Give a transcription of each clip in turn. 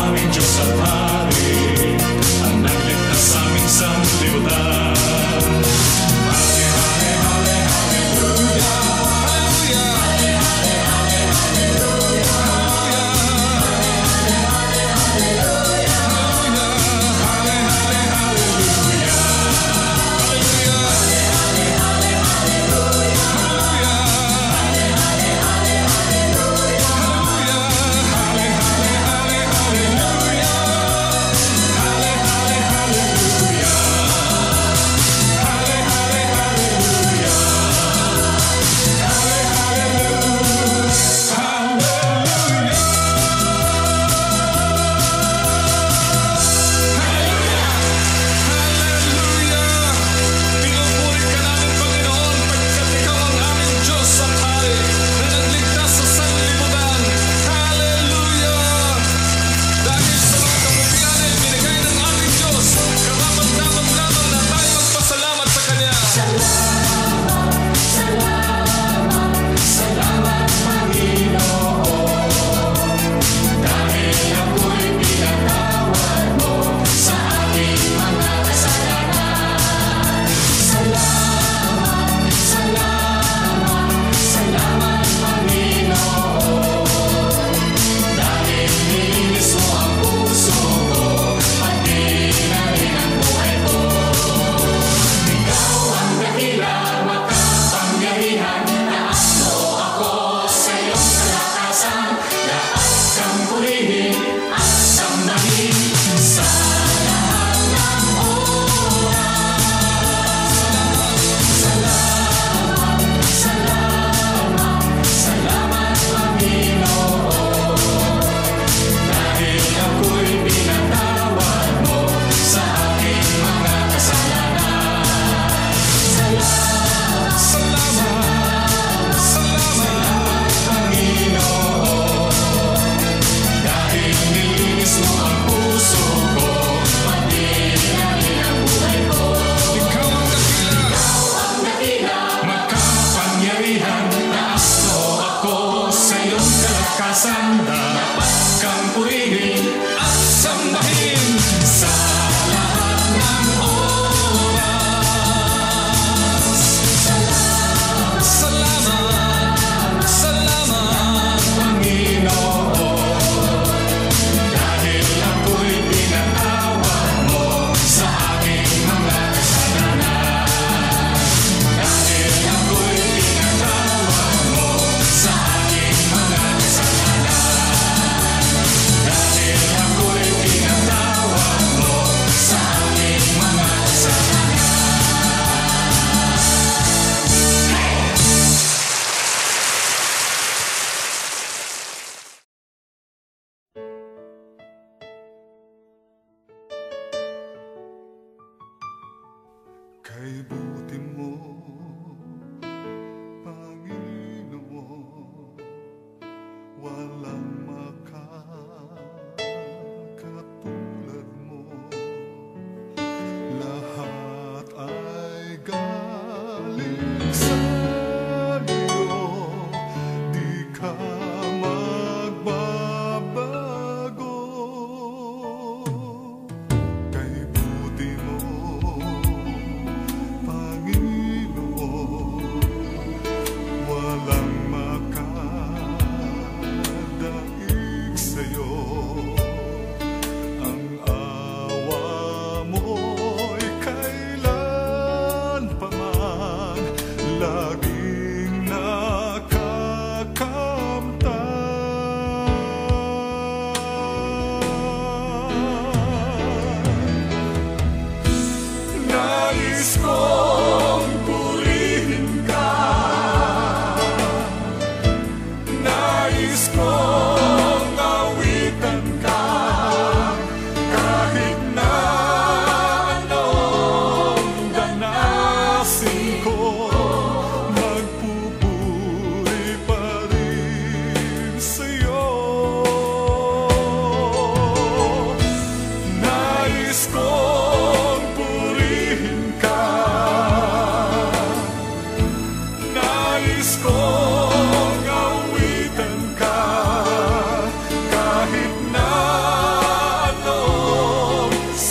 aming Diyos at Hari, ang nagligtas sa aming sanlibutan. Hale, hale, hale, hallelujah. Hallelujah. Hale, hale, hale, hallelujah. Kay buti mo, Panginoon, walang makakatulad mo. Lahat ay galing sa iyo, di ka magbabago. Kay buti mo, Panginoon,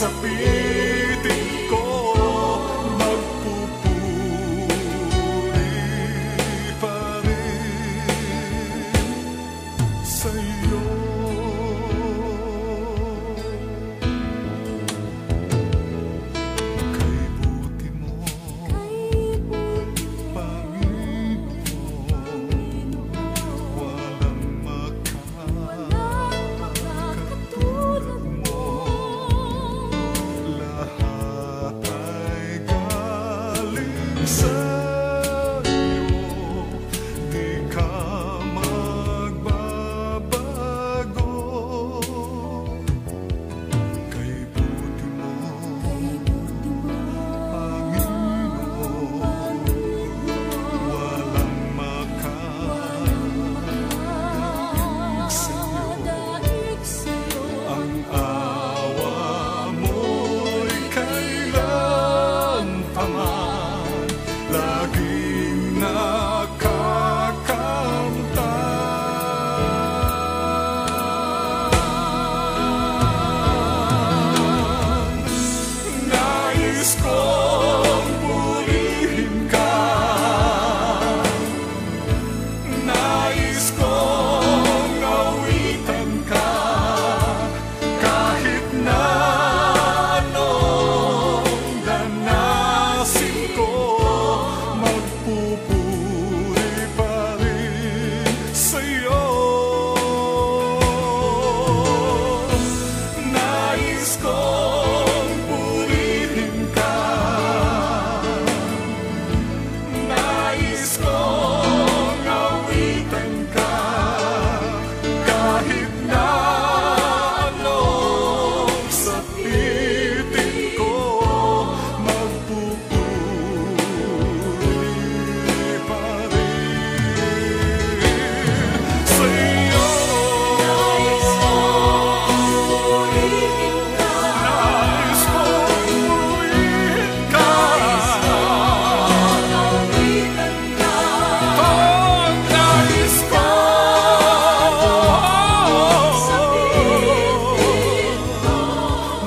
sa piling ko, magpupuri pa rin sa'yo. Kay buti mo, Panginoon, walang makakatulad mo. Lahat ay galing sa'yo, di ka magbabago. Kay buti mo, Panginoon, walang makakadaig sa'yo. Ang awa mo'y kailan pa man laging nakakamtan. Nais kong purihin ka, nais kong awitan ka, kahit na anong danasin ko, magpupuri pa rin sa'yo. Nais kong purihin ka, nais kong awitan ka, kahit na anong sapitin ko, magpupuri pa rin sa'yo. Nais kong purihin ka, nais kong awitan ka,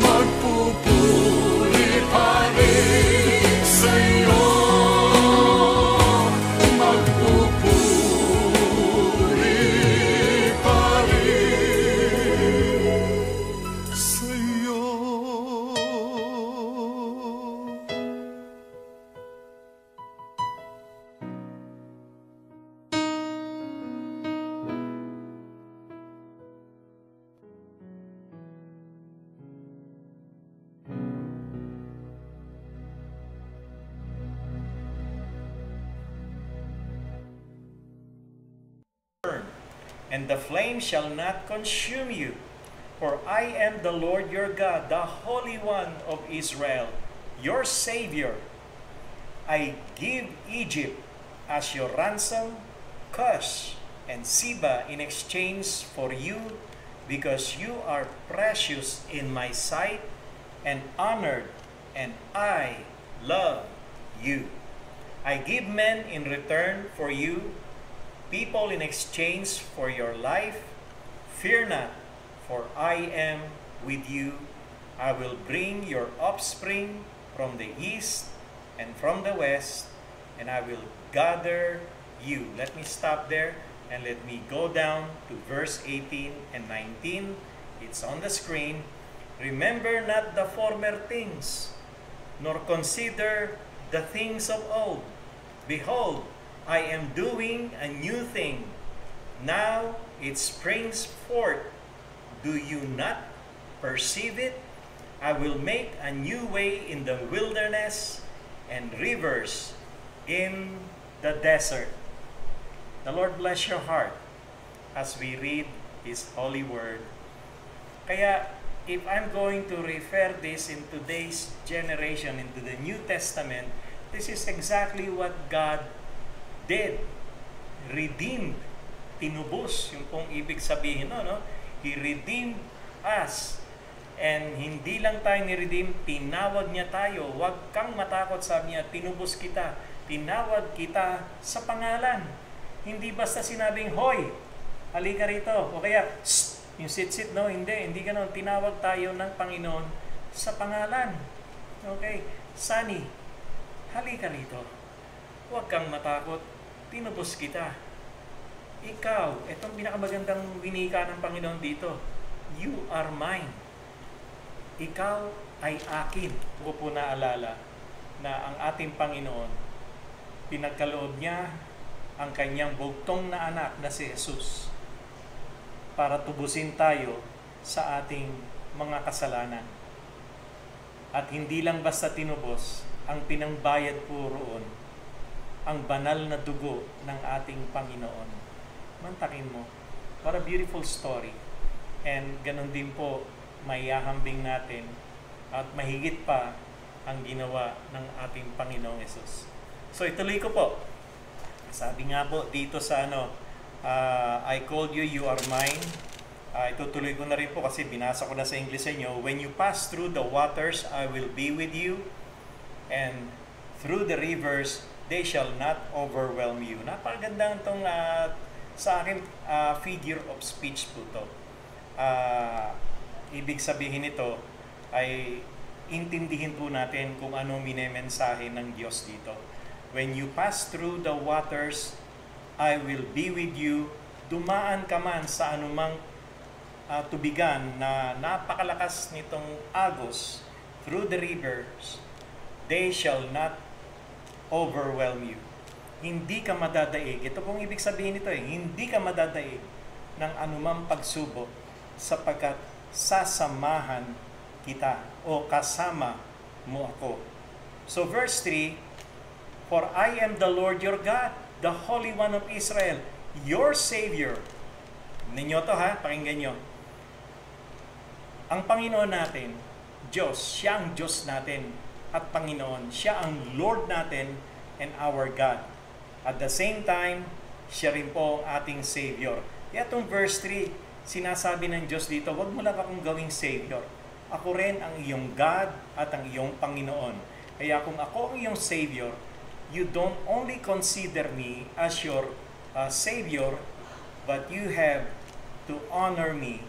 magpupuri pa rin sa'yo, magpupuri pa rin sa'yo. And the flame shall not consume you. For I am the Lord your God, the Holy One of Israel, your Savior. I give Egypt as your ransom, Cush and Seba in exchange for you, because you are precious in my sight and honored, and I love you. I give men in return for you, people in exchange for your life. Fear not, for I am with you. I will bring your offspring from the east and from the west, and I will gather you. Let me stop there and let me go down to verse 18 and 19. It's on the screen. Remember not the former things, nor consider the things of old. Behold, I am doing a new thing. Now it springs forth. Do you not perceive it? I will make a new way in the wilderness and rivers in the desert. The Lord bless your heart as we read His holy word. Kaya, if I'm going to refer this in today's generation, into the New Testament, this is exactly what God did. Redeemed. Tinubos. Yung pong ibig sabihin, no? He redeemed us. And hindi lang tayo ni-redeem, tinawag niya tayo. Huwag kang matakot, sabi niya, tinubos kita. Tinawag kita sa pangalan. Hindi basta sinabing, hoy, halika rito. O kaya, shh, yung sit-sit, no? Hindi ganun. Tinawag tayo ng Panginoon sa pangalan. Okay? Sunny, halika rito. Huwag kang matakot. Tinubos kita. Ikaw, itong pinakamagandang winika ng Panginoon dito. You are mine. Ikaw ay akin. Huwag po naalala na ang ating Panginoon, pinagkaloob niya ang kanyang bugtong na anak na si Jesus para tubusin tayo sa ating mga kasalanan. At hindi lang basta tinubos, ang pinangbayad po roon, ang banal na dugo ng ating Panginoon. Mantakin mo, what a beautiful story. And ganun din po, maihahambing natin at mahigit pa ang ginawa ng ating Panginoong Jesus. So ituloy ko po. Sabi nga po dito sa I called you, you are mine. Itutuloy ko na rin po kasi binasa ko na sa English sa inyo. When you pass through the waters, I will be with you. And through the rivers, they shall not overwhelm you. Napakaganda itong sa akin figure of speech po to. Ibig sabihin nito ay intindihin po natin kung ano minemensahe ng Diyos dito. When you pass through the waters, I will be with you. Dumaan ka man sa anumang tubigan na napakalakas nitong agos, through the rivers, they shall not overwhelm you. Hindi ka madadaig. Ito pong ibig sabihin nito hindi ka madadaig ng anumang pagsubok sapagkat sasamahan kita o kasama mo ako. So verse 3, for I am the Lord your God, the Holy One of Israel, your Savior. Ninyo to pakinggan nyo. Ang Panginoon natin, Diyos, siya ang Diyos natin at Panginoon. Siya ang Lord natin and our God. At the same time, siya rin po ang ating Savior. Kaya itong verse 3, sinasabi ng Diyos dito, huwag mo lang akong gawing Savior. Ako rin ang iyong God at ang iyong Panginoon. Kaya kung ako ang iyong Savior, you don't only consider me as your Savior, but you have to honor me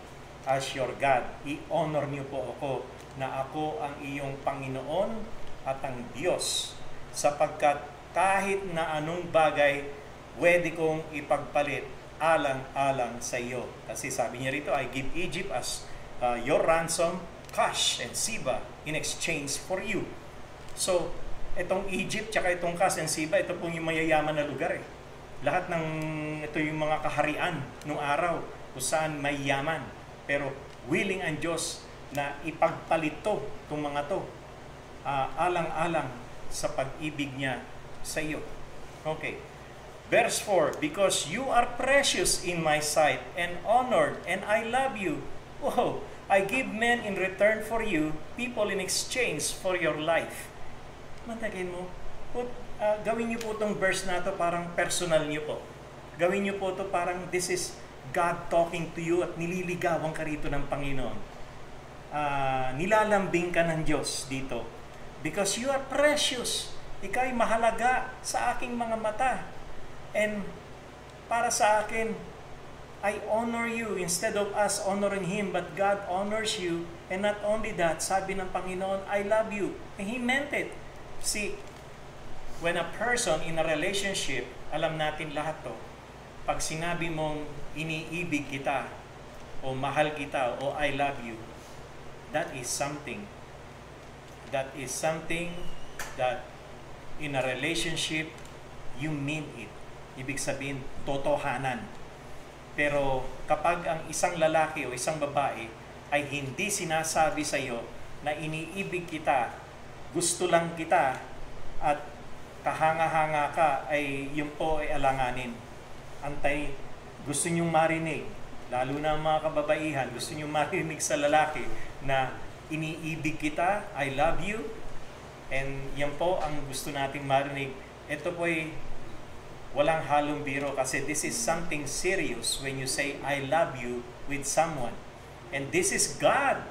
as your God. I-honor niyo po ako na ako ang iyong Panginoon at ang Diyos, sapagkat kahit na anong bagay pwede kong ipagpalit alang-alang sa iyo. Kasi sabi niya rito, I give Egypt as your ransom, Cush and Seba in exchange for you. So, itong Egypt tsaka itong Cush and Seba, ito pong yung mayayaman na lugar Lahat ng ito yung mga kaharian nung araw kung saan may yaman. Pero willing ang Diyos na ipagpalit itong mga to alang-alang sa pag-ibig niya sa iyo. Okay. Verse 4, because you are precious in my sight and honored, and I love you. Oh, I give men in return for you, people in exchange for your life. Mantakin mo, gawin niyo po itong verse na to parang personal niyo po. Gawin niyo po ito parang this is God talking to you at nililigawan ka rito ng Panginoon. Nilalambing ka ng Diyos dito. Because you are precious. Ika'y mahalaga sa aking mga mata. And para sa akin, I honor you instead of us honoring Him, but God honors you. And not only that, sabi ng Panginoon, I love you. And He meant it. See, when a person in a relationship, alam natin lahat to, pag sinabi mong iniibig kita, o mahal kita, o I love you, that is something. That is something that in a relationship, you mean it. Ibig sabihin, totohanan. Pero kapag ang isang lalaki o isang babae ay hindi sinasabi sa iyo na iniibig kita, gusto lang kita, at kahanga-hanga ka, ay yun po ay alanganin. Antay, gusto nyong marinig, lalo na mga kababaihan, gusto nyong marinig sa lalaki na iniibig kita, I love you, and yan po ang gusto nating marinig. Ito po ay walang halong biro kasi this is something serious when you say, I love you with someone. And this is God.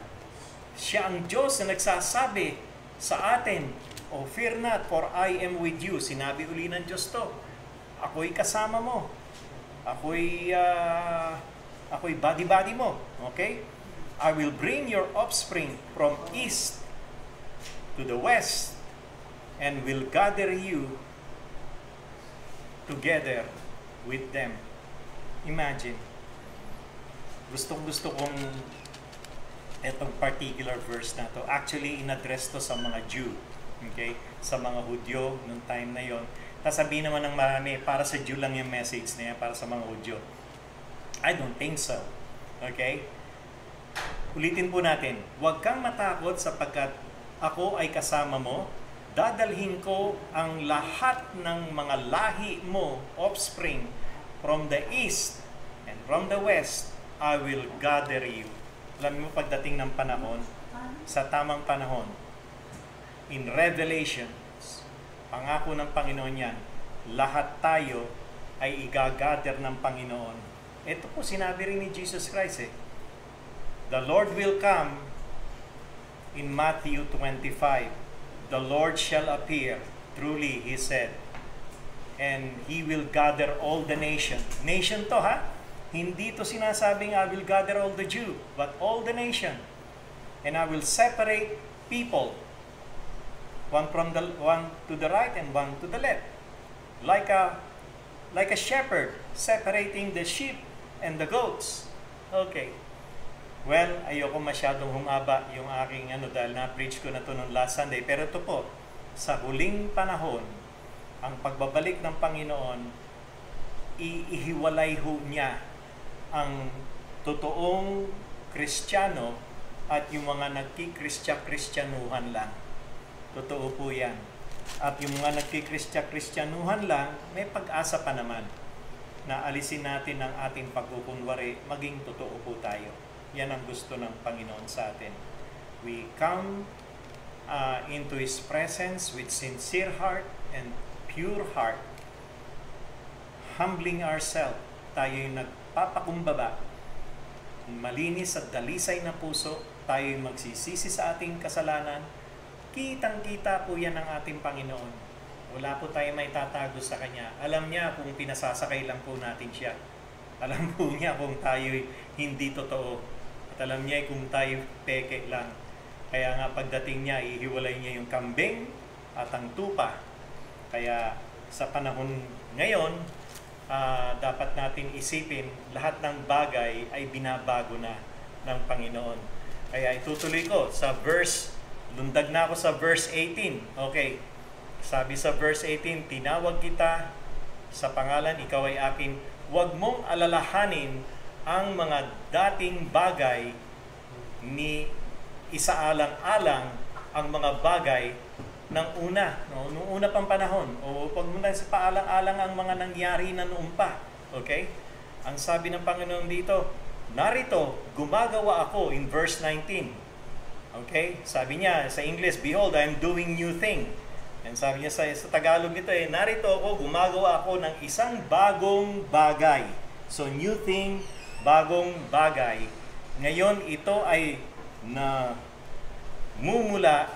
Siya ang Diyos na nagsasabi sa atin, oh, fear not, for I am with you. Sinabi uli ng Diyos to. Ako'y kasama mo. Ako'y body-body mo. Okay? I will bring your offspring from east to the west and will gather you together with them. Imagine. Gustong-gusto kong itong particular verse na to. Actually, in-address to sa mga Jew. Okay? Sa mga Hudyo nung time na yon. Sasabihin naman ng marami, para sa Jew lang yung message na yan, para sa mga Hudyo. I don't think so. Okay? Ulitin po natin, huwag kang matakot sapagkat ako ay kasama mo. Dadalhin ko ang lahat ng mga lahi mo, offspring, from the east and from the west, I will gather you. Alam mo, pagdating ng panahon, sa tamang panahon, in Revelation, pangako ng Panginoon yan, lahat tayo ay igagather ng Panginoon. Ito po sinabi rin ni Jesus Christ The Lord will come in Matthew 25. The Lord shall appear, truly, He said, and He will gather all the nation. Nation to ha? Hindi to sinasabing I will gather all the Jew, but all the nation. And I will separate people, one to the right and one to the left, like a shepherd separating the sheep and the goats. Okay. Well, ayoko masyadong humaba yung aking dahil na-preach ko na to noong last Sunday. Pero ito po, sa huling panahon, ang pagbabalik ng Panginoon, ihiwalay ho niya ang totoong Kristiyano at yung mga nagkikristyanuhan lang. Totoo po yan. At yung mga nagkikristyanuhan lang, may pag-asa pa naman na alisin natin ang ating pagkukunwari, maging totoo po tayo. Yan ang gusto ng Panginoon sa atin. We come into His presence with sincere heart and pure heart, humbling ourselves. Tayo yung nagpapakumbaba, malinis at dalisay na puso, tayo yung magsisisi sa ating kasalanan. Kitang-kita po yan ng ating Panginoon. Wala po tayo may tatago sa Kanya. Alam niya kung pinasasakay lang po natin siya. Alam po niya kung tayo hindi totoo. At alam niya kung tayo peke lang. Kaya nga pagdating niya, ihiwalay niya yung kambing at ang tupa. Kaya sa panahon ngayon, dapat natin isipin, lahat ng bagay ay binabago na ng Panginoon. Kaya itutuloy ko sa verse, lundag na ako sa verse 18. Okay, sabi sa verse 18, tinawag kita sa pangalan, ikaw ay akin. Huwag mong alalahanin ang mga dating bagay ni isaalang-alang ang mga bagay ng una, no? Noong una pang panahon. O pag muna sa paalang-alang ang mga nangyari na noon pa. Okay? Ang sabi ng Panginoon dito, narito, gumagawa ako in verse 19. Okay? Sabi niya sa English, behold, I am doing new thing. And sabi niya sa Tagalog nito, narito ako, gumagawa ako ng isang bagong bagay. So, new thing, bagong bagay. Ngayon, ito ay mumula,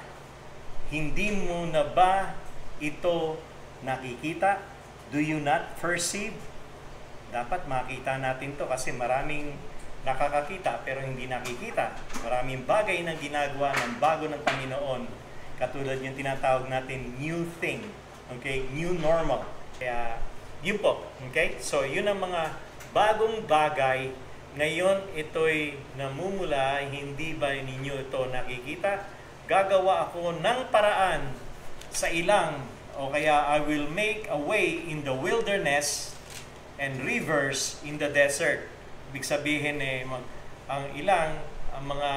hindi mo na ba ito nakikita? Do you not perceive? Dapat makita natin to kasi maraming nakakakita pero hindi nakikita. Maraming bagay na ginagawa ng bago ng Panginoon. Katulad yung tinatawag natin new thing. Okay? New normal. Kaya, yun po. Okay? So, yun ang mga bagong bagay. Ngayon, ito'y namumula, hindi ba ninyo ito nakikita? Gagawa ako ng paraan sa ilang, o kaya I will make a way in the wilderness and rivers in the desert. Ibig sabihin ang mga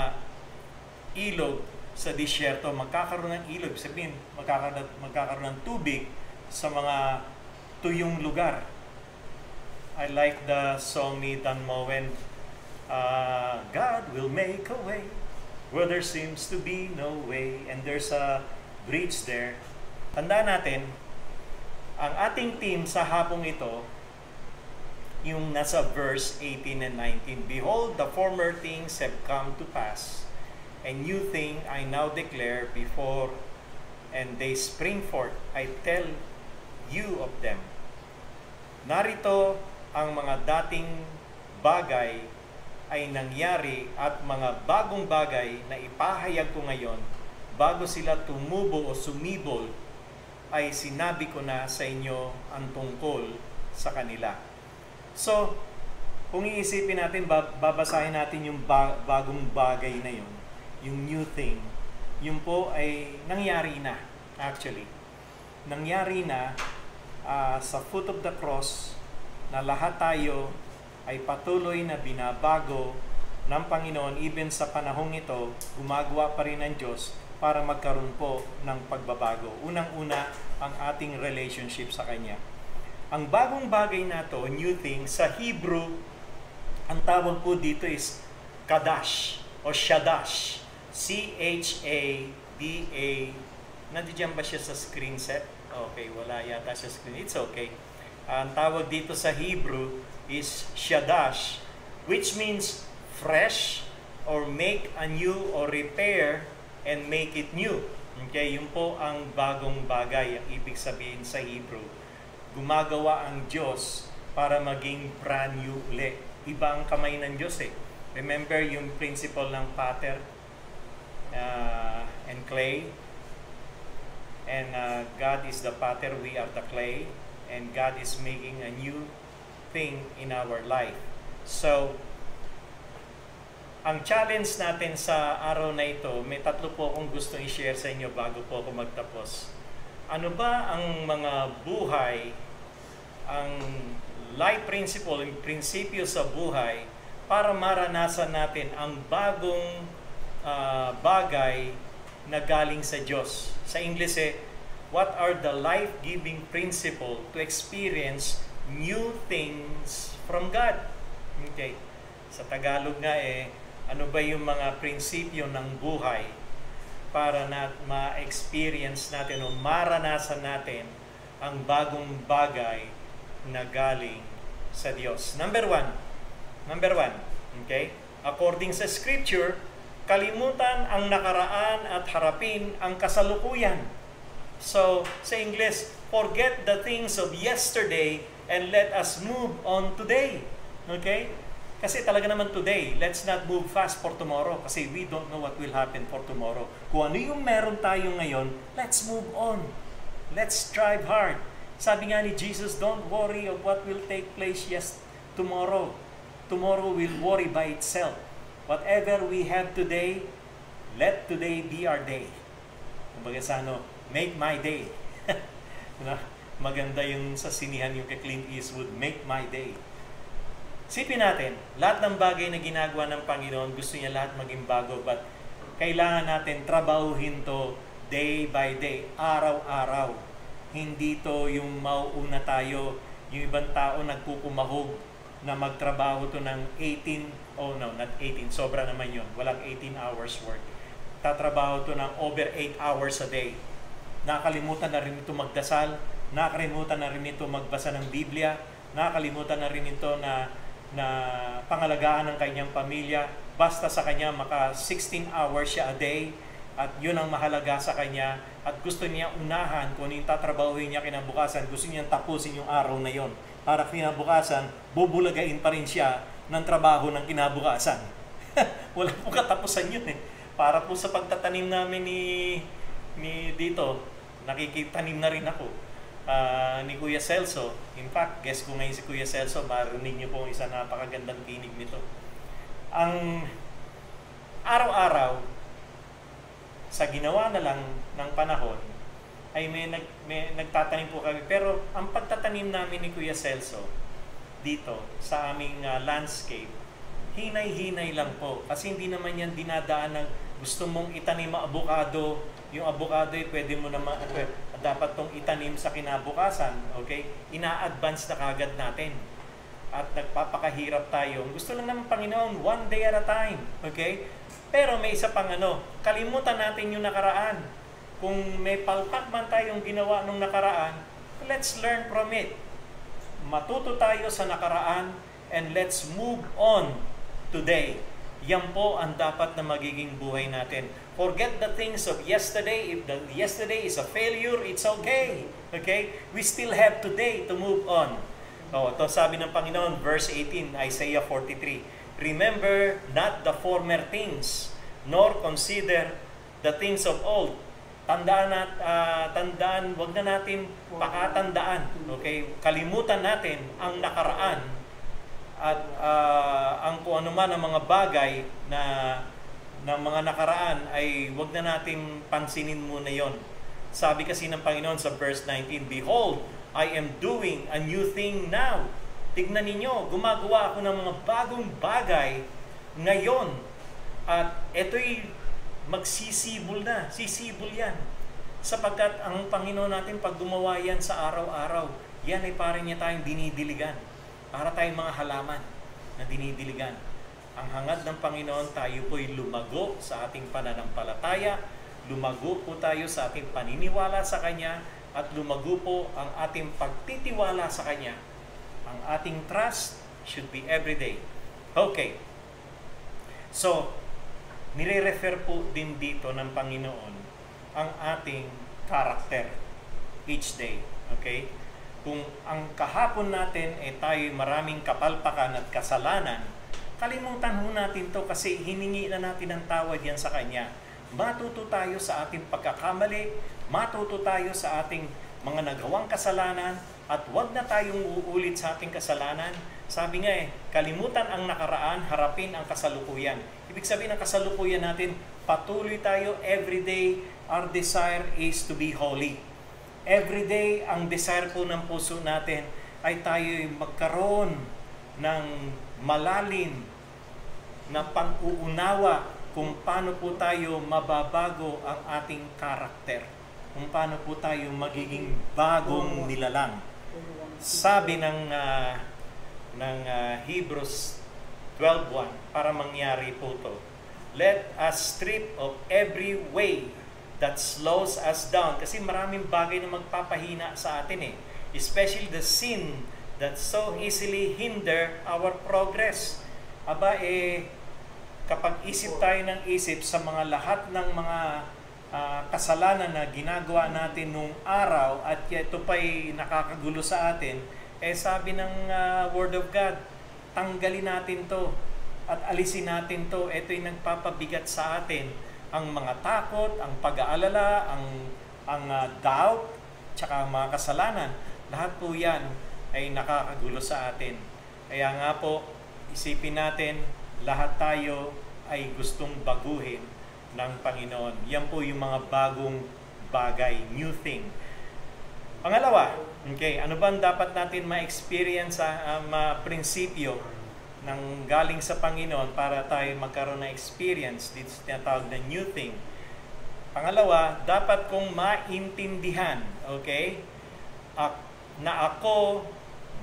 ilog sa disyerto, magkakaroon ng ilog. Ibig sabihin, magkakaroon ng tubig sa mga tuyong lugar. I like the song ni Dan Moen, God will make a way where there seems to be no way, and there's a bridge there. Tandaan natin, ang ating team sa hapong ito, yung nasa verse 18 and 19, behold, the former things have come to pass, and new thing I now declare before, and they spring forth. I tell you of them. Narito ang mga dating bagay ay nangyari at mga bagong bagay na ipahayag ko ngayon bago sila tumubo o sumibol, ay sinabi ko na sa inyo ang tungkol sa kanila. So, kung iisipin natin, babasahin natin yung bagong bagay na yun, yung new thing, yun po ay nangyari na, actually. Nangyari na sa foot of the cross, na lahat tayo ay patuloy na binabago ng Panginoon. Even sa panahong ito, gumagawa pa rin ng Diyos para magkaroon po ng pagbabago. Unang-una, ang ating relationship sa Kanya. Ang bagong bagay na to, new thing, sa Hebrew, ang tawag po dito is Kadash o Shadash. C-H-A-D-A. Nandiyan ba siya sa screen set? Okay, wala yata sa screen. It's okay. Ang tawag dito sa Hebrew is Shadash, which means fresh or make anew or repair and make it new. Okay, yun po ang bagong bagay. Ang ibig sabihin sa Hebrew, gumagawa ang Diyos para maging brand new ulit. Iba ang kamay ng Diyos eh. Remember yung principle ng potter and clay? And God is the potter, we are the clay. And God is making a new thing in our life. So, ang challenge natin sa araw na ito, may tatlo po akong gusto i-share sa inyo bago po ako magtapos. Ano ba ang mga buhay, ang life principle, yung prinsipyo sa buhay para maranasan natin ang bagong bagay na galing sa Diyos. Sa English what are the life-giving principle to experience new things from God? Okay. Sa Tagalog nga ano ba yung mga prinsipyo ng buhay para na ma-experience natin o maranasan natin ang bagong bagay na galing sa Diyos. Number one, okay? According sa Scripture, kalimutan ang nakaraan at harapin ang kasalukuyan. So, sa English, forget the things of yesterday and let us move on today. Okay? Kasi talaga naman today, let's not move fast for tomorrow kasi we don't know what will happen for tomorrow. Kung ano yung meron tayo ngayon, let's move on. Let's strive hard. Sabi nga ni Jesus, don't worry of what will take place tomorrow. Tomorrow will worry by itself. Whatever we have today, let today be our day. Kumbaga sa make my day. Maganda yung sa sinihan yung kay Clint Eastwood, make my day. Sipin natin, lahat ng bagay na ginagawa ng Panginoon, gusto niya lahat maging bago, but kailangan natin trabahuhin to day by day, araw-araw. Hindi to yung mauuna tayo, yung ibang tao nagpukumahog na magtrabaho to ng 18, not 18, sobra naman yun, walang 18 hours work. Tatrabaho to ng over 8 hours a day. Nakakalimutan na rin ito magdasal, nakakalimutan na rin ito magbasa ng Biblia, nakakalimutan na rin ito na pangalagaan ng kanyang pamilya. Basta sa kanya maka 16 hours siya a day at yun ang mahalaga sa kanya at gusto niya unahan kung yung tatrabahuin niya kinabukasan, gusto niya tapusin yung araw na yon para kinabukasan bubulagain pa rin siya ng trabaho ng kinabukasan. Wala po katapusan yun para po sa pagtatanim namin ni dito, nakikitanim na rin ako ni Kuya Celso. In fact, guess ko ngayon si Kuya Celso, marinig niyo po isang napakagandang tinig nito. Ang araw-araw, sa ginawa na lang ng panahon, ay may nagtatanim po kami. Pero ang pagtatanim namin ni Kuya Celso dito sa aming landscape, hinay-hinay lang po. Kasi hindi naman yan dinadaan ng gusto mong itanim ang avocado. Yung avocado pwede mo naman, dapat tong itanim sa kinabukasan. Okay? Ina-advance na kagad natin. At nagpapakahirap tayo. Gusto lang naman Panginoon, one day at a time. Okay? Pero may isa pang kalimutan natin yung nakaraan. Kung may palpak man tayong ginawa nung nakaraan, let's learn from it. Matuto tayo sa nakaraan and let's move on today. Yan po ang dapat na magiging buhay natin. Forget the things of yesterday. If the yesterday is a failure, it's okay. Okay? We still have today to move on. Ito sabi ng Panginoon, verse 18, Isaiah 43. Remember not the former things, nor consider the things of old. Tandaan, wag na natin pakatandaan. Okay? Kalimutan natin ang nakaraan at ang kung ano man ang mga bagay na mga nakaraan ay wag na natin pansinin muna yon. Sabi kasi ng Panginoon sa verse 19, "Behold, I am doing a new thing now." Tignan ninyo, gumagawa ako ng mga bagong bagay ngayon. At ito'y magsisibol na. Sisibol yan. Sapagkat ang Panginoon natin, pag gumawa yan sa araw-araw, yan ay parang niya tayong dinidiligan. Para tayong mga halaman na dinidiligan. Ang hangad ng Panginoon, tayo po'y lumago sa ating pananampalataya, lumago po tayo sa ating paniniwala sa Kanya, at lumago po ang ating pagtitiwala sa Kanya. Ang ating trust should be everyday. Okay. So, nire-refer po din dito ng Panginoon ang ating character each day. Okay? Kung ang kahapon natin ay tayo maraming kapalpakan at kasalanan, kalimutan ho natin to kasi hiningi na natin ng tawad yan sa Kanya. Matuto tayo sa ating pagkakamali, matuto tayo sa ating mga nagawang kasalanan, at wag na tayong uulit sa ating kasalanan. Sabi nga kalimutan ang nakaraan, harapin ang kasalukuyan. Ibig sabihin ng kasalukuyan natin, patuloy tayo everyday. Our desire is to be holy. Everyday, ang desire po ng puso natin ay tayo magkaroon ng malalim na pang-uunawa kung paano po tayo mababago ang ating karakter. Kung paano po tayo magiging bagong nilalang. Sabi ng Hebrews 12:1, para mangyari po to, "Let us strip of every way that slows us down." Kasi maraming bagay na magpapahina sa atin especially the sin that so easily hinder our progress. Aba kapag isip tayo ng isip sa mga lahat ng mga kasalanan na ginagawa natin nung araw at ito pa'y nakakagulo sa atin, sabi ng Word of God, tanggalin natin to at alisin natin to. Ito'y nagpapabigat sa atin. Ang mga takot, ang pag-aalala, ang doubt, tsaka ang mga kasalanan, lahat po yan ay nakakagulo sa atin. Kaya nga po, isipin natin, lahat tayo ay gustong baguhin ng Panginoon. Yan po yung mga bagong bagay, new thing. Pangalawa, okay, ano ba ang dapat natin ma-experience sa prinsipyo ng galing sa Panginoon para tayo magkaroon ng experience dito sa tinatawag na new thing? Pangalawa, dapat kong maintindihan, okay, na ako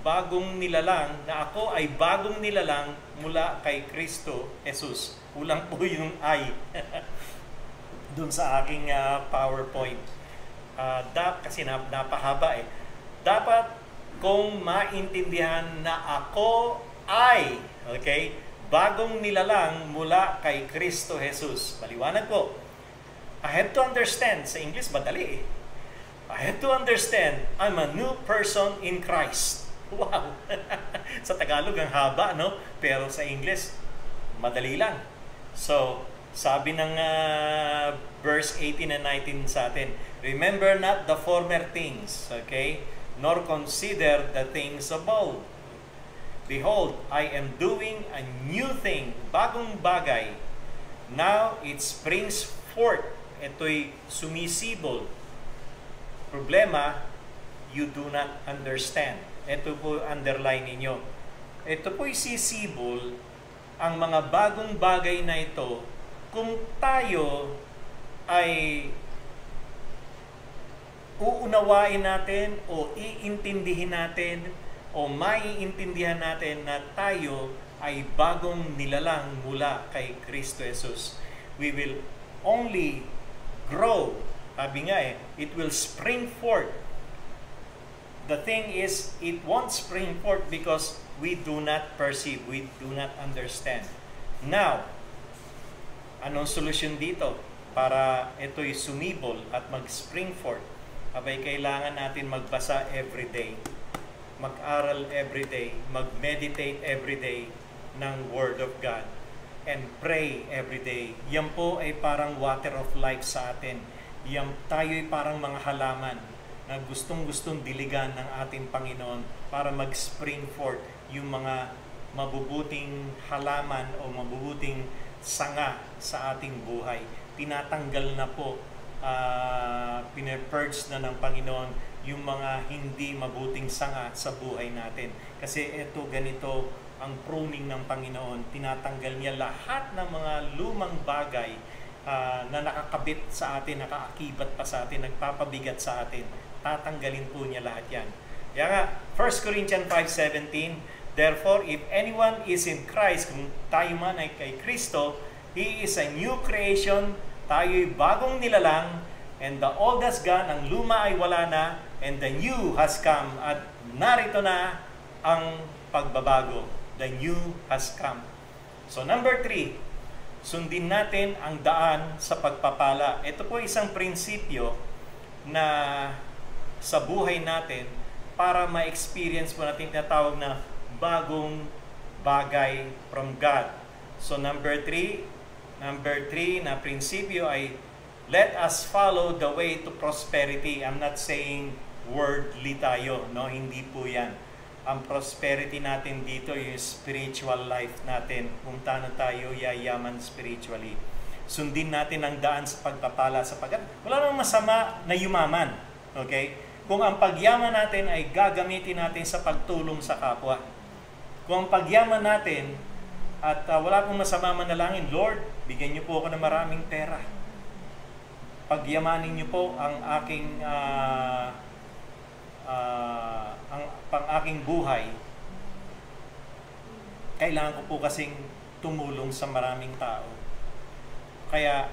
bagong nilalang, na ako ay bagong nilalang mula kay Kristo Jesus. Kulang po yung I dun sa aking PowerPoint. Kasi napahaba Dapat kong maintindihan na ako ay, okay, bagong nilalang mula kay Kristo Jesus. Maliwanag po. I have to understand. Sa English, madali I have to understand I'm a new person in Christ. Wow! Sa Tagalog, ang haba, no? Pero sa English, madali lang. So, sabi ng verse 18 and 19 sa atin, "Remember not the former things, okay? Nor consider the things of old. Behold, I am doing a new thing," bagong bagay. "Now it springs forth." Ito'y sumisibol. Problema, you do not understand. Ito po, underline ninyo. Ito po'y sisibol ang mga bagong bagay na ito kung tayo ay uunawain natin o iintindihin natin o maiintindihan natin na tayo ay bagong nilalang mula kay Kristo Jesus. We will only grow. Sabi nga it will spring forth. The thing is, it won't spring forth because we do not perceive, we do not understand. Now, anong solusyon dito para ito'y sumibol at mag-spring forth? Abay, kailangan natin magbasa everyday, mag-aral everyday, mag-meditate everyday ng Word of God. and pray every day. Yan po ay parang water of life sa atin. Tayo ay parang mga halaman na gustong-gustong diligan ng ating Panginoon para mag-spring forth yung mga mabubuting halaman o mabubuting sanga sa ating buhay. Tinatanggal na po, pinepurge na ng Panginoon yung mga hindi mabuting sanga sa buhay natin. Kasi ito, ganito ang pruning ng Panginoon. Tinatanggal niya lahat ng mga lumang bagay na nakakabit sa atin, nakaakibat pa sa atin, nagpapabigat sa atin. Tatanggalin po niya lahat yan. Kaya nga, 1 Corinthians 5:17, therefore, if anyone is in Christ, kung tayo man ay kay Kristo, He is a new creation, tayo'y bagong nilalang, and the old has gone, ang luma ay wala na, and the new has come, at narito na ang pagbabago. The new has come. So number 3, sundin natin ang daan sa pagpapala. Ito po isang prinsipyo na sa buhay natin para ma-experience po natin tinatawag na bagong bagay from God. So number 3 na prinsipyo ay let us follow the way to prosperity. I'm not saying worldly tayo, no? Hindi po yan. Ang prosperity natin dito, yung spiritual life natin, kung paano tayo yayaman spiritually. Sundin natin ang daan sa pagpapala sapagkat wala namang masama na yumaman. Okay? Kung ang pagyaman natin ay gagamitin natin sa pagtulong sa kapwa. Kung ang pagyaman natin at wala pong masama manalangin, Lord, bigyan niyo po ako ng maraming pera. Pagyamanin niyo po ang aking pang-aking buhay. Kailangan ko po kasing tumulong sa maraming tao. Kaya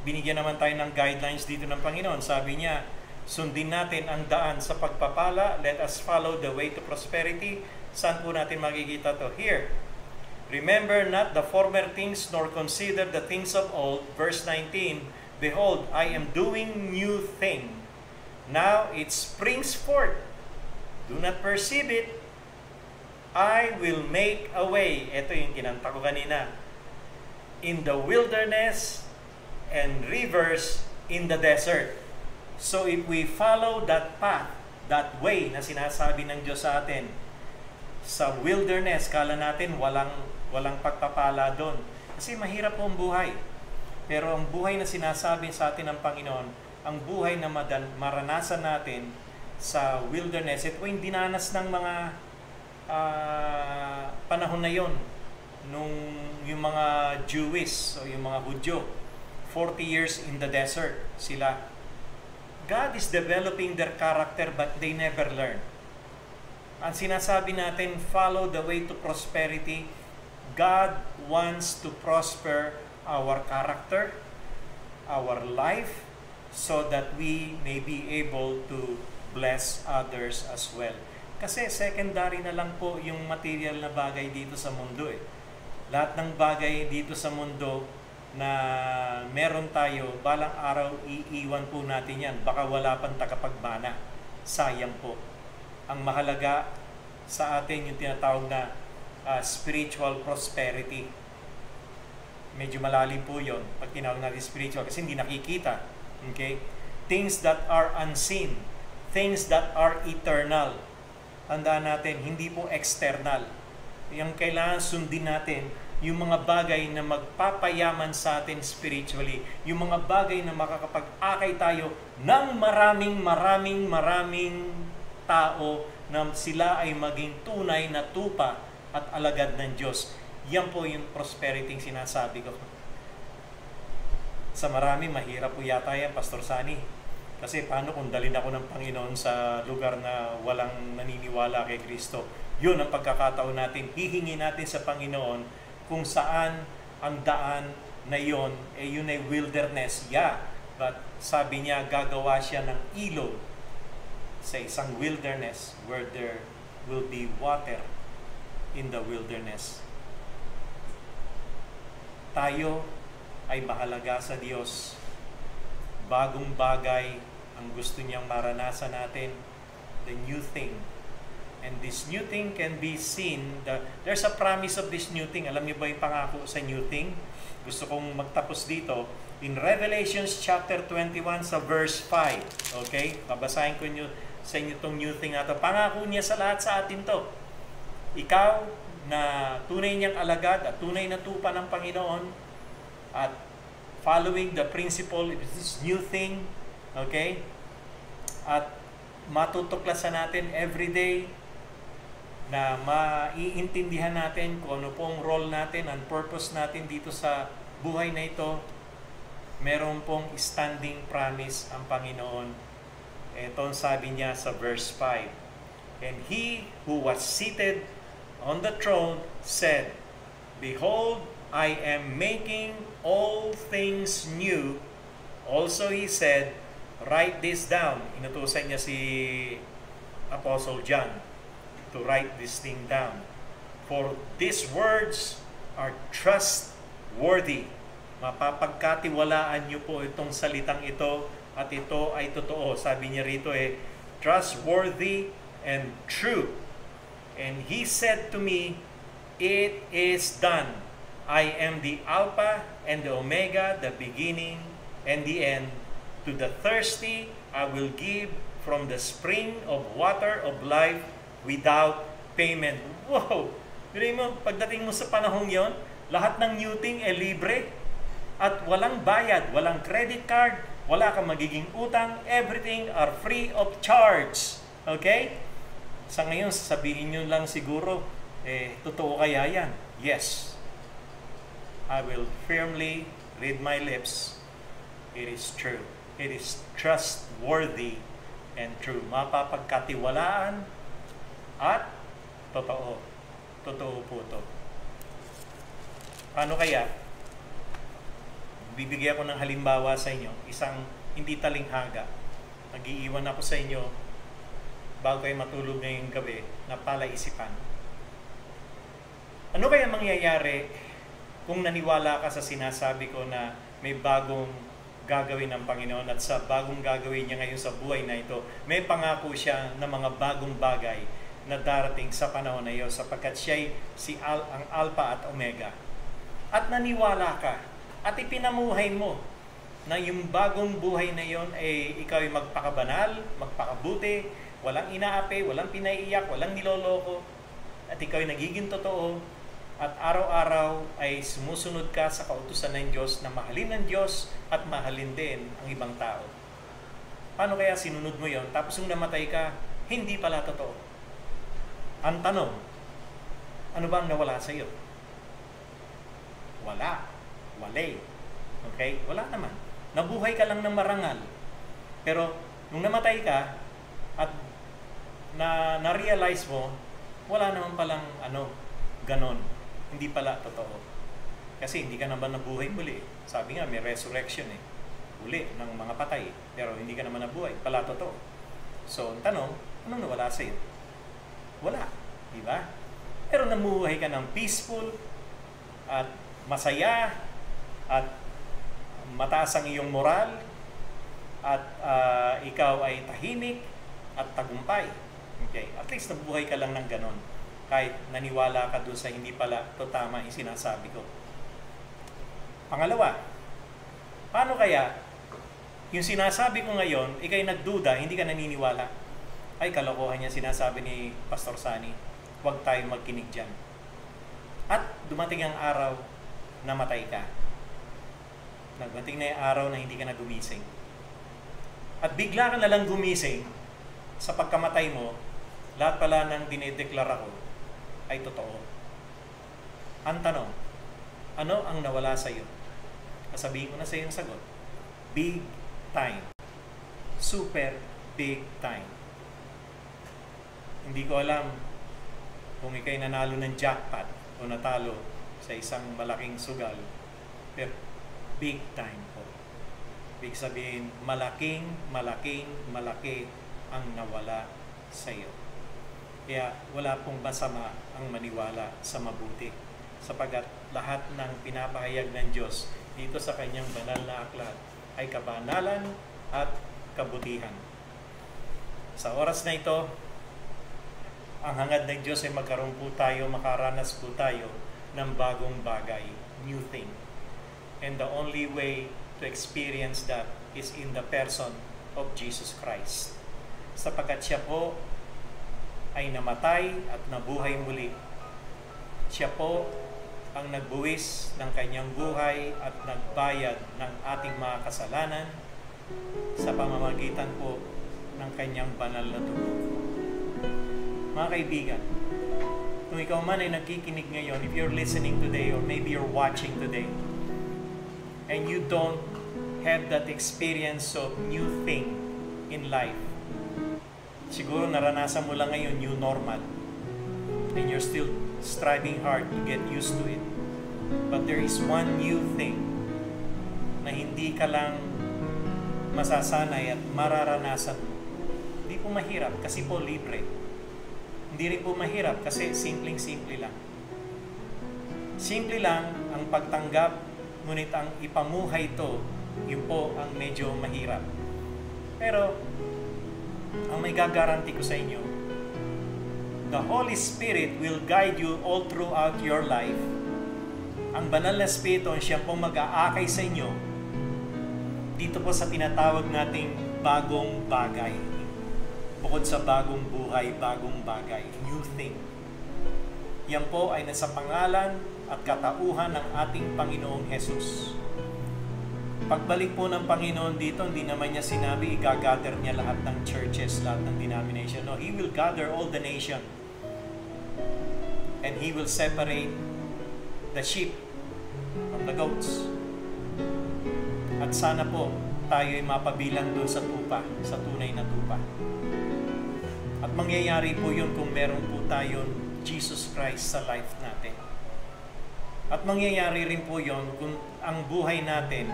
binigyan naman tayo ng guidelines dito ng Panginoon. Sabi niya, sundin natin ang daan sa pagpapala. Let us follow the way to prosperity. Saan po natin makikita to? Here. Remember not the former things, nor consider the things of old. Verse 19, behold, I am doing new thing. Now it springs forth. Do not perceive it. I will make a way. Ito yung kinanta ko kanina. In the wilderness and rivers in the desert. So if we follow that path, that way na sinasabi ng Diyos sa atin, sa wilderness, kala natin walang pagpapala doon. Kasi mahirap po ang buhay. Pero ang buhay na sinasabi sa atin ng Panginoon, ang buhay na maranasan natin sa wilderness, ito yung dinanas ng mga panahon na yon nung yung mga Jewish o yung mga Hudyo, 40 years in the desert sila. God is developing their character but they never learn. Ang sinasabi natin, follow the way to prosperity. God wants to prosper our character, our life, so that we may be able to bless others as well. Kasi secondary na lang po yung material na bagay dito sa mundo eh. Lahat ng bagay dito sa mundo na meron tayo, balang araw iiwan po natin yan. Baka wala pang tagapagmana. Sayang po. Ang mahalaga sa atin yung tinatawag na spiritual prosperity. Medyo malalim po yun pag tinawag natin spiritual kasi hindi nakikita. Okay? Things that are unseen. Things that are eternal. Tandaan natin, hindi po external. Yung kailangan sundin natin, yung mga bagay na magpapayaman sa atin spiritually, yung mga bagay na makakapag-akay tayo ng maraming tao na sila ay maging tunay na tupa at alagad ng Diyos. Yan po yung prosperity yung sinasabi ko. Sa marami, mahirap po yata yan, Pastor Sani. Kasi paano kung dalhin ako ng Panginoon sa lugar na walang naniniwala kay Kristo? Yun ang pagkakataon natin. Hihingi natin sa Panginoon kung saan ang daan na yun, yun ay wilderness. Yeah, but sabi niya, gagawa siya ng ilog sa isang wilderness where there will be water in the wilderness. Tayo ay mahalaga sa Diyos. Bagong bagay ang gusto niyang maranasan natin. The new thing. And this new thing can be seen. There's a promise of this new thing. Alam niyo ba yung pangako sa new thing? Gusto kong magtapos dito. In Revelations chapter 21 sa verse 5. Okay? Babasahin ko sa inyo itong new thing na ito. Pangako niya sa lahat sa atin to. Ikaw na tunay niyang alagad at tunay na tupa ng Panginoon at following the principle of this new thing. Okay? At matutuklasan natin everyday na maiintindihan natin kung ano pong role natin and purpose natin dito sa buhay na ito. Meron pong standing promise ang Panginoon. Ito ang sabi niya sa verse 5. And he who was seated on the throne said, Behold, I am making all things new. Also he said, Write this down. Inutusan niya si Apostle John to write this thing down. For these words are trustworthy. Mapapagkatiwalaan niyo po itong salitang ito at ito ay totoo. Sabi niya rito trustworthy and true. And he said to me, It is done. I am the Alpha and the Omega, the beginning and the end. To the thirsty, I will give from the spring of water of life without payment. Wow! Pero mo, pagdating mo sa panahong yon, lahat ng new thing libre at walang bayad, walang credit card, wala kang magiging utang, everything are free of charge. Okay? Sa ngayon, sabihin nyo lang siguro, totoo kaya yan? Yes. I will firmly read my lips. It is true. It is trustworthy and true. Mapapagkatiwalaan at totoo. Totoo po ito. Paano kaya? Bibigyan ko ng halimbawa sa inyo. Isang hindi talinghaga. Nag-iiwan ako sa inyo bago kayo matulog ngayong gabi na palaisipan. Ano kaya mangyayari kung naniwala ka sa sinasabi ko na may bagong gagawin ng Panginoon at sa bagong gagawin niya ngayon sa buhay na ito, may pangako siya ng mga bagong bagay na darating sa panahon na iyo sapagkat siya ang Alpha at Omega. At naniwala ka at ipinamuhay mo na yung bagong buhay na yon ay ikaw ay magpakabanal, magpakabuti, walang inaapi, walang pinaiiyak, walang niloloko, at ikaw ay nagiging totoo at araw-araw ay sumusunod ka sa kautusan ng Diyos na mahalin ng Diyos at mahalin din ang ibang tao. Paano kaya sinunod mo yon? Tapos nung namatay ka, hindi pala totoo. Ang tanong, ano ba ang nawala sa iyo? Wala. Walay. Okay? Wala naman. Nabuhay ka lang ng marangal. Pero nung namatay ka at na-realize mo, wala naman palang ganon. Hindi pala totoo. Kasi hindi ka naman nabuhay muli. Sabi nga, may resurrection uli ng mga patay. Pero hindi ka naman nabuhay. Pala totoo. So, ang tanong, anong nawala sa iyo? Wala. Diba? Pero namuhay ka ng peaceful at masaya at mataas ang iyong moral at ikaw ay tahimik at tagumpay. Okay? At least nabuhay ka lang ng ganon. Kahit naniwala ka doon sa hindi pala ito tama yung sinasabi ko. Pangalawa, paano kaya yung sinasabi ko ngayon, ikay nagduda, hindi ka naniniwala? Ay, kalokohan niya sinasabi ni Pastor Sani. Huwag tayong magkinig dyan. At dumating ang araw na matay ka. Dumating na yung araw na hindi ka na gumising. At bigla ka na lang gumising sa pagkamatay mo, lahat pala ng dinedeklara ko ay totoo. Ang tanong, ano ang nawala sa iyo? Sasabihin ko na sa iyo ang sagot. Big time. Super big time. Hindi ko alam kung ikay nanalo ng jackpot o natalo sa isang malaking sugal. Pero big time po. Big sabihin, malaki ang nawala sa iyo. Kaya wala pong masama ang maniwala sa mabuti sapagkat lahat ng pinapahayag ng Diyos dito sa kanyang banal na aklat ay kabanalan at kabutihan. Sa oras na ito, Ang hangad ng Diyos ay magkaroon po tayo, makaranas po tayo ng bagong bagay, new thing. And the only way to experience that is in the person of Jesus Christ. Sapagkat siya po ay namatay at nabuhay muli. Siya po ang nagbuwis ng kanyang buhay at nagbayad ng ating mga kasalanan sa pamamagitan po ng kanyang banal na dugo. Mga kaibigan, kung ikaw man ay nagkikinig ngayon, if you're listening today or maybe you're watching today, and you don't have that experience of new thing in life, siguro naranasan mo lang ngayon new normal, and you're still striving hard to get used to it. But there is one new thing na hindi ka lang masasanay at mararanasan mo. Hindi po mahirap kasi po libre. Hindi rin po mahirap kasi simpleng-simple lang. Simple lang ang pagtanggap, ngunit ang ipamuhay ito, yun po ang medyo mahirap. Pero, ang may gagaranti ko sa inyo, the Holy Spirit will guide you all throughout your life. Ang banal na Espiritu ang siyang pong mag-aakay sa inyo dito po sa tinatawag nating bagong bagay. Bukod sa bagong buhay, bagong bagay, new thing. Yan po ay nasa pangalan at katauhan ng ating Panginoong Jesus. Pagbalik po ng Panginoon dito, hindi naman niya sinabi i-gather niya lahat ng churches, lahat ng denomination. No, He will gather all the nation. And He will separate the sheep from the goats. At sana po tayo ay mapabilang doon sa tupa, sa tunay na tupa. At mangyayari po yun kung meron po tayong Jesus Christ sa life natin. At mangyayari rin po yun kung ang buhay natin,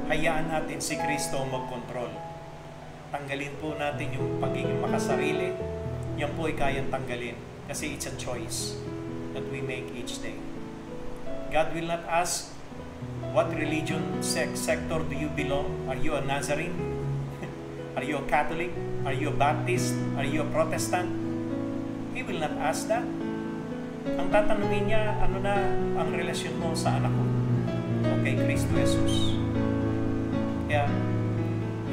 hayaan natin si Kristo magkontrol. Tanggalin po natin yung pagiging makasarili. Yan po ay kayang tanggalin kasi it's a choice that we make each day. God will not ask, what religion, sector do you belong? Are you a Nazarene? Are you a Catholic? Are you a Baptist? Are you a Protestant? He will not ask that. Ang tatanungin niya, ano na ang relasyon mo sa anak ko o kay Kristo Jesus. Kaya,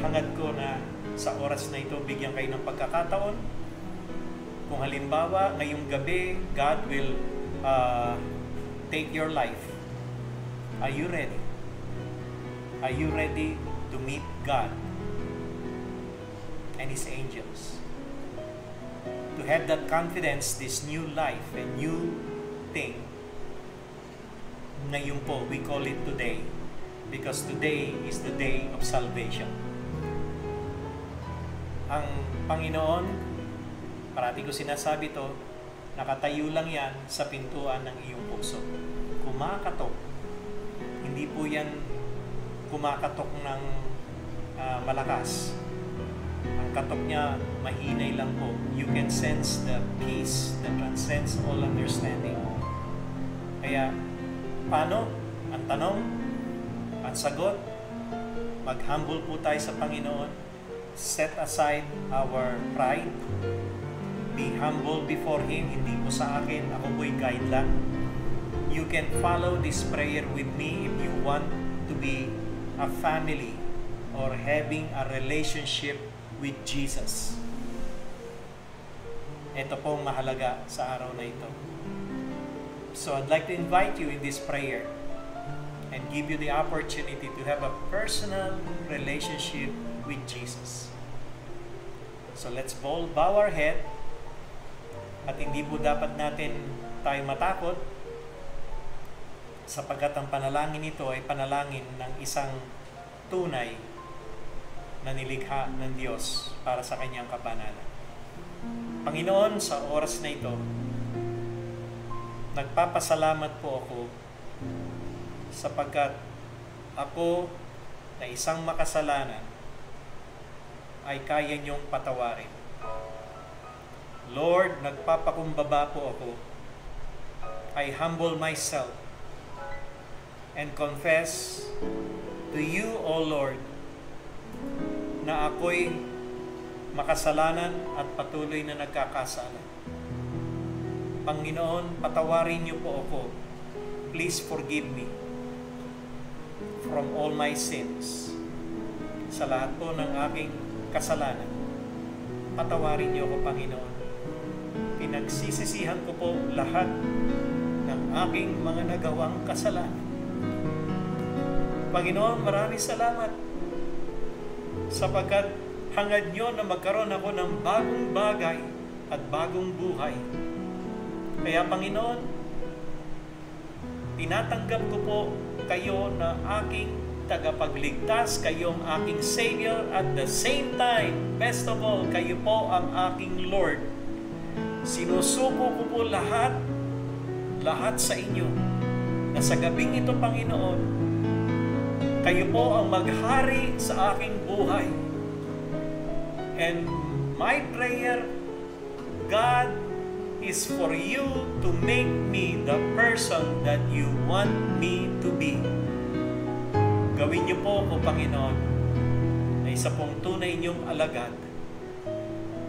hangad ko na sa oras na ito, bigyan kayo ng pagkakataon. Kung halimbawa, ngayong gabi, God will take your life. Are you ready? Are you ready to meet God and His angels? To have that confidence, this new life and new thing, ngayon po, we call it today. Because today is the day of salvation. Ang Panginoon, parati ko sinasabi to, nakatayo lang yan sa pintuan ng iyong puso. Kumakatok. Hindi po yan kumakatok ng malakas. Ang katok niya, mahinay lang po. You can sense the peace that transcends all understanding. Kaya, paano? Ang tanong, ang sagot, mag-humble po tayo sa Panginoon. Set aside our pride. Be humble before Him. Hindi po sa akin, ako po'y guide lang. You can follow this prayer with me if you want to be a family or having a relationship with Jesus. Ito pong mahalaga sa araw na ito. So I'd like to invite you in this prayer and give you the opportunity to have a personal relationship with Jesus. So let's bow our head. At hindi po dapat natin tayo matakot sapagkat ang panalangin nito ay panalangin ng isang tunay na nilikha ng Diyos para sa kanyang kabanalan. Panginoon, sa oras na ito, nagpapasalamat po ako sapagkat ako na isang makasalanan ay kaya niyong patawarin. Lord, nagpapakumbaba po ako. I humble myself and confess to you, O Lord, na ako'y makasalanan at patuloy na nagkakasala. Panginoon, patawarin niyo po ako. Please forgive me from all my sins. Sa lahat po ng aking kasalanan, patawarin niyo ako, Panginoon. Pinagsisisihan ko po lahat ng aking mga nagawang kasalanan. Panginoon, maraming salamat sapagkat hangad niyo na magkaroon ako ng bagong bagay at bagong buhay. Kaya Panginoon, tinatanggap ko po kayo na aking tagapagligtas, kayong aking Savior, at the same time, best of all, kayo po ang aking Lord. Sinusuko ko po lahat sa inyo, na sa gabing ito, Panginoon, kayo po ang maghari sa aking buhay. And my prayer, God, is for you to make me the person that you want me to be. Gawin niyo po ako, Panginoon, na isa pong tunay niyong alagad.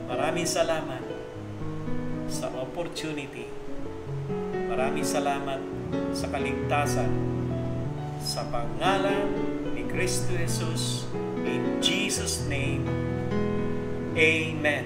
Maraming salamat sa opportunity. Maraming salamat sa kaligtasan. Sa pangalan ni Kristo Jesus, in Jesus' name, Amen.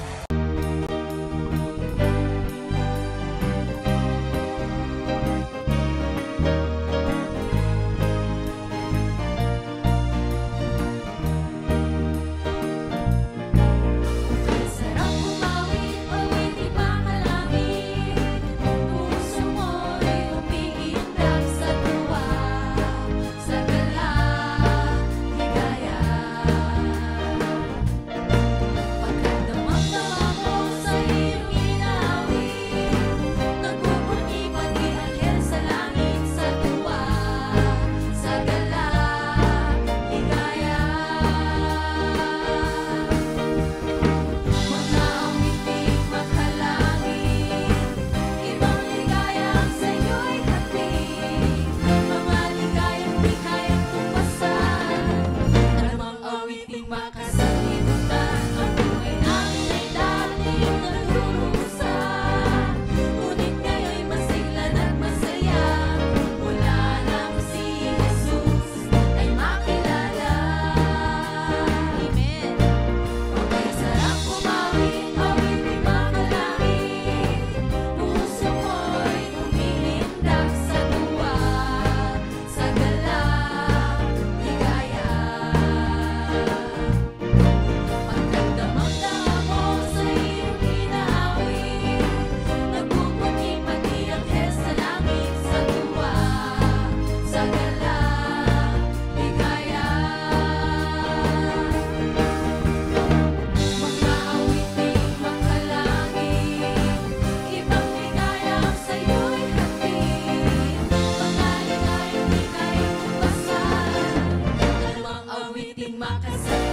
Makasama